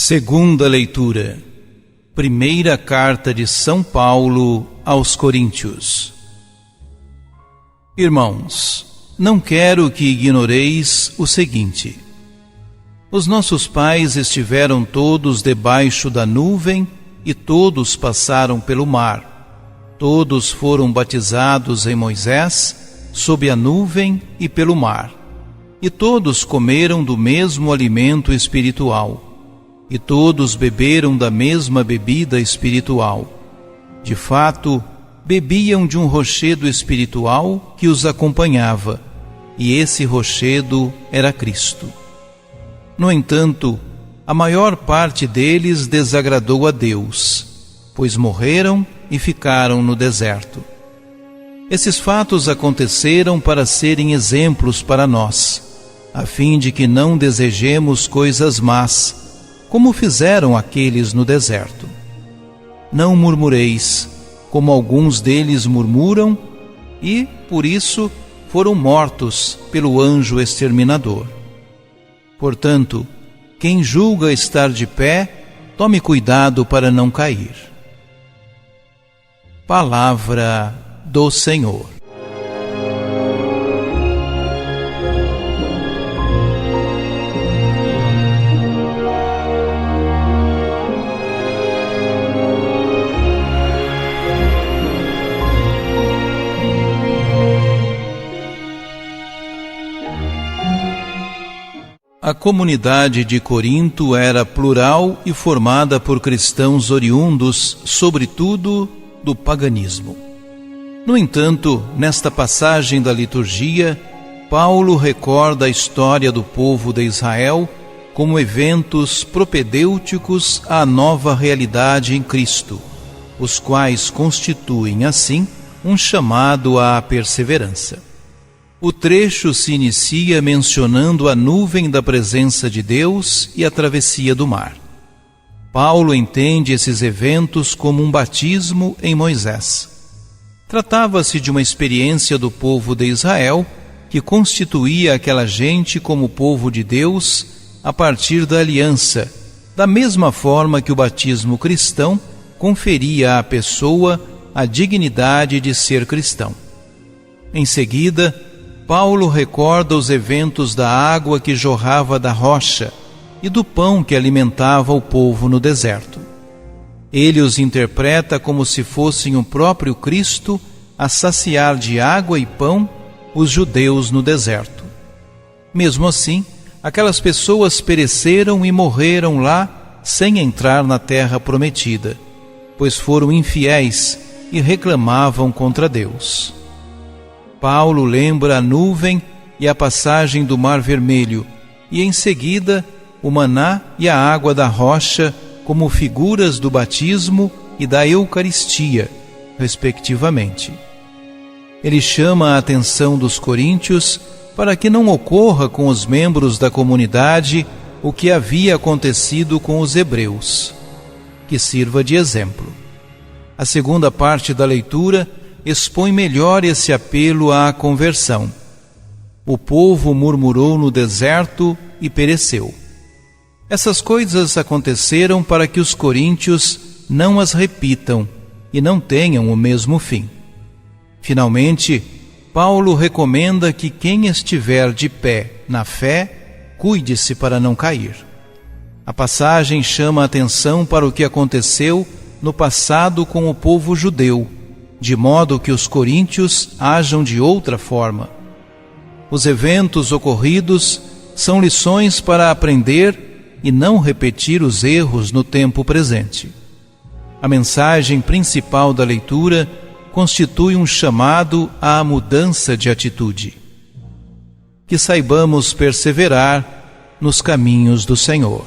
Segunda leitura. Primeira carta de São Paulo aos Coríntios. Irmãos, não quero que ignoreis o seguinte: os nossos pais estiveram todos debaixo da nuvem e todos passaram pelo mar. Todos foram batizados em Moisés, sob a nuvem e pelo mar. E todos comeram do mesmo alimento espiritual. E todos beberam da mesma bebida espiritual. De fato, bebiam de um rochedo espiritual que os acompanhava, e esse rochedo era Cristo. No entanto, a maior parte deles desagradou a Deus, pois morreram e ficaram no deserto. Esses fatos aconteceram para serem exemplos para nós, a fim de que não desejemos coisas más, como fizeram aqueles no deserto. Não murmureis, como alguns deles murmuram, e, por isso, foram mortos pelo anjo exterminador. Portanto, quem julga estar de pé, tome cuidado para não cair. Palavra do Senhor. A comunidade de Corinto era plural e formada por cristãos oriundos, sobretudo, do paganismo. No entanto, nesta passagem da liturgia, Paulo recorda a história do povo de Israel como eventos propedêuticos à nova realidade em Cristo, os quais constituem, assim, um chamado à perseverança. O trecho se inicia mencionando a nuvem da presença de Deus e a travessia do mar. Paulo entende esses eventos como um batismo em Moisés. Tratava-se de uma experiência do povo de Israel que constituía aquela gente como povo de Deus a partir da aliança, da mesma forma que o batismo cristão conferia à pessoa a dignidade de ser cristão. Em seguida, Paulo recorda os eventos da água que jorrava da rocha e do pão que alimentava o povo no deserto. Ele os interpreta como se fossem o próprio Cristo a saciar de água e pão os judeus no deserto. Mesmo assim, aquelas pessoas pereceram e morreram lá sem entrar na terra prometida, pois foram infiéis e reclamavam contra Deus. Paulo lembra a nuvem e a passagem do Mar Vermelho, e em seguida o maná e a água da rocha como figuras do batismo e da Eucaristia, respectivamente. Ele chama a atenção dos coríntios para que não ocorra com os membros da comunidade o que havia acontecido com os hebreus, que sirva de exemplo. A segunda parte da leitura expõe melhor esse apelo à conversão. O povo murmurou no deserto e pereceu. Essas coisas aconteceram para que os coríntios não as repitam e não tenham o mesmo fim. Finalmente, Paulo recomenda que quem estiver de pé na fé, cuide-se para não cair. A passagem chama a atenção para o que aconteceu no passado com o povo judeu, de modo que os coríntios ajam de outra forma. Os eventos ocorridos são lições para aprender e não repetir os erros no tempo presente. A mensagem principal da leitura constitui um chamado à mudança de atitude. Que saibamos perseverar nos caminhos do Senhor.